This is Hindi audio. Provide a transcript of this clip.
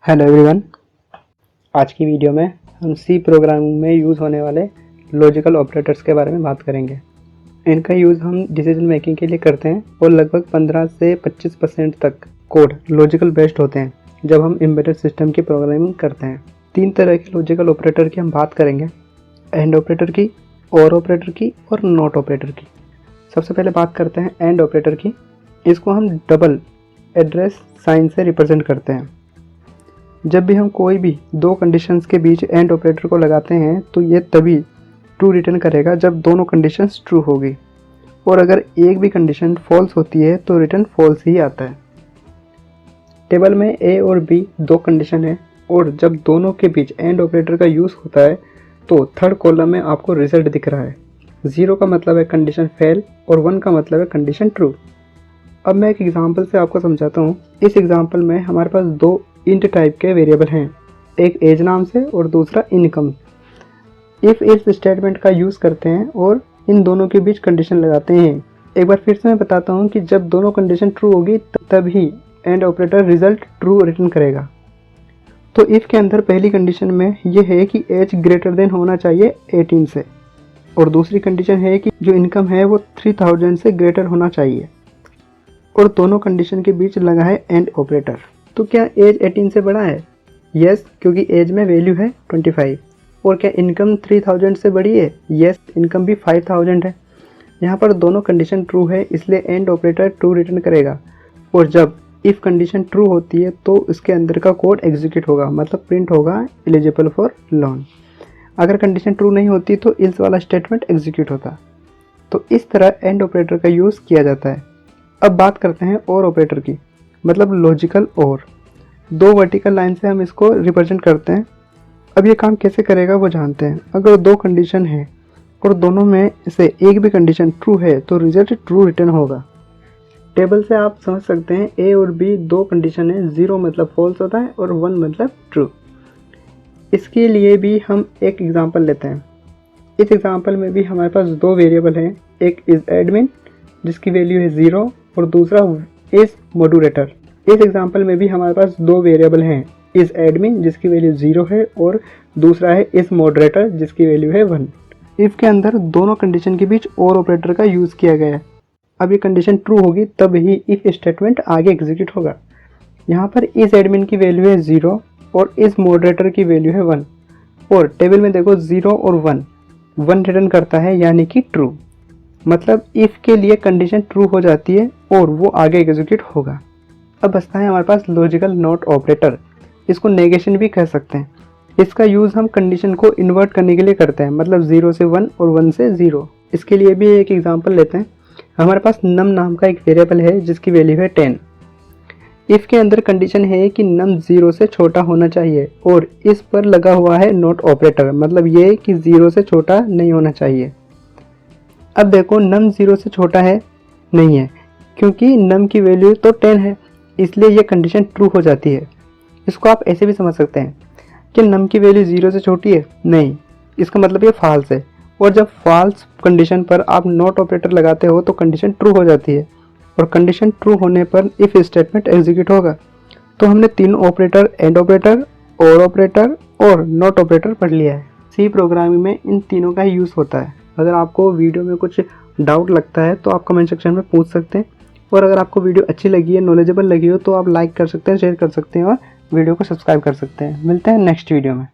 Hello everyone. आज की वीडियो में हम सी प्रोग्रामिंग में यूज़ होने वाले लॉजिकल ऑपरेटर्स के बारे में बात करेंगे। इनका यूज़ हम डिसीजन मेकिंग के लिए करते हैं और लगभग 15 से 25% तक कोड लॉजिकल बेस्ड होते हैं जब हम एम्बेडेड सिस्टम की प्रोग्रामिंग करते हैं। 3 तरह के लॉजिकल ऑपरेटर की हम बात करेंगे, एंड ऑपरेटर की, और ऑपरेटर की और नॉट ऑपरेटर की। सबसे पहले बात करते हैं एंड ऑपरेटर की। इसको हम डबल एड्रेस साइन से रिप्रेजेंट करते हैं। जब भी हम कोई भी दो कंडीशंस के बीच एंड ऑपरेटर को लगाते हैं तो ये तभी ट्रू रिटर्न करेगा जब दोनों कंडीशंस ट्रू होगी, और अगर एक भी कंडीशन फॉल्स होती है तो रिटर्न फॉल्स ही आता है। टेबल में ए और बी दो कंडीशन है और जब दोनों के बीच एंड ऑपरेटर का यूज़ होता है तो थर्ड कॉलम में आपको रिजल्ट दिख रहा है। 0 का मतलब है कंडीशन फेल और 1 का मतलब है कंडीशन ट्रू। अब मैं एक एग्जांपल से आपको समझाता हूँ। इस एग्जांपल में हमारे पास दो इंट टाइप के वेरिएबल हैं, एक एज नाम से और दूसरा इनकम। इफ इस स्टेटमेंट का यूज़ करते हैं और इन दोनों के बीच कंडीशन लगाते हैं। एक बार फिर से मैं बताता हूँ कि जब दोनों कंडीशन ट्रू होगी तभी and operator result true return करेगा। तो इफ के अंदर पहली कंडीशन में ये है कि एज ग्रेटर देन होना चाहिए 18 से, और दूसरी कंडीशन है कि जो इनकम है वो 3000 से ग्रेटर होना चाहिए, और दोनों कंडीशन के बीच लगा है एंड ऑपरेटर। तो क्या एज 18 से बड़ा है? यस, क्योंकि एज में वैल्यू है 25। और क्या इनकम 3000 से बड़ी है? यस, इनकम भी 5000 है। यहाँ पर दोनों कंडीशन ट्रू है, इसलिए एंड ऑपरेटर ट्रू रिटर्न करेगा। और जब इफ़ कंडीशन ट्रू होती है तो इसके अंदर का कोड एग्जीक्यूट होगा, मतलब प्रिंट होगा एलिजिबल फॉर लोन। अगर कंडीशन ट्रू नहीं होती तो इल्स वाला स्टेटमेंट एग्जीक्यूट होता। तो इस तरह एंड ऑपरेटर का यूज़ किया जाता है। अब बात करते हैं और ऑपरेटर की, मतलब लॉजिकल और। दो वर्टिकल लाइन से हम इसको रिप्रेजेंट करते हैं। अब ये काम कैसे करेगा वो जानते हैं। अगर दो कंडीशन है और दोनों में से एक भी कंडीशन ट्रू है तो रिजल्ट ट्रू रिटर्न होगा। टेबल से आप समझ सकते हैं ए और बी दो कंडीशन है, 0 मतलब फॉल्स होता है और 1 मतलब ट्रू। इसके लिए भी हम एक एग्जांपल लेते हैं। इस एग्जांपल में भी हमारे पास दो वेरिएबल हैं, एक इज एडमिन जिसकी वैल्यू है 0 और दूसरा इज मॉडरेटर। इस एग्जांपल में भी हमारे पास दो वेरिएबल हैं, इज एडमिन जिसकी वैल्यू 0 है और दूसरा है इज मॉडरेटर जिसकी वैल्यू है 1। इफ के अंदर दोनों कंडीशन के बीच और ऑपरेटर का यूज़ किया गया है। अब ये कंडीशन ट्रू होगी तब ही इफ स्टेटमेंट आगे एग्जीक्यूट होगा। यहाँ पर इज एडमिन की वैल्यू है 0 और इज मॉडरेटर की वैल्यू है 1, और टेबल में देखो 0 और 1 रिटर्न करता है, यानी कि ट्रू। मतलब इफ़ के लिए कंडीशन ट्रू हो जाती है और वो आगे एग्जीक्यूट होगा। अब बचता है हमारे पास लॉजिकल नॉट ऑपरेटर। इसको नेगेशन भी कह सकते हैं। इसका यूज़ हम कंडीशन को इन्वर्ट करने के लिए करते हैं, मतलब 0 से 1 और 1 से 0। इसके लिए भी एक एग्जांपल लेते हैं। हमारे पास नम नाम का एक वेरिएबल है जिसकी वैल्यू है 10। इफ़ के अंदर कंडीशन है कि नम 0 से छोटा होना चाहिए और इस पर लगा हुआ है नॉट ऑपरेटर, मतलब ये कि 0 से छोटा नहीं होना चाहिए। अब देखो नम 0 से छोटा है नहीं है, क्योंकि नम की वैल्यू तो 10 है, इसलिए ये कंडीशन ट्रू हो जाती है। इसको आप ऐसे भी समझ सकते हैं कि नम की वैल्यू 0 से छोटी है नहीं, इसका मतलब ये फॉल्स है। और जब फॉल्स कंडीशन पर आप नॉट ऑपरेटर लगाते हो तो कंडीशन ट्रू हो जाती है, और कंडीशन ट्रू होने पर इफ स्टेटमेंट एग्जीक्यूट होगा। तो हमने तीनों ऑपरेटर, एंड ऑपरेटर, और ऑपरेटर और नॉट ऑपरेटर पढ़ लिया है। सी प्रोग्रामिंग में इन तीनों का ही यूज़ होता है। अगर आपको वीडियो में कुछ डाउट लगता है तो आप कमेंट सेक्शन में पूछ सकते हैं, और अगर आपको वीडियो अच्छी लगी है, नॉलेजेबल लगी हो तो आप लाइक कर सकते हैं, शेयर कर सकते हैं और वीडियो को सब्सक्राइब कर सकते हैं। मिलते हैं नेक्स्ट वीडियो में।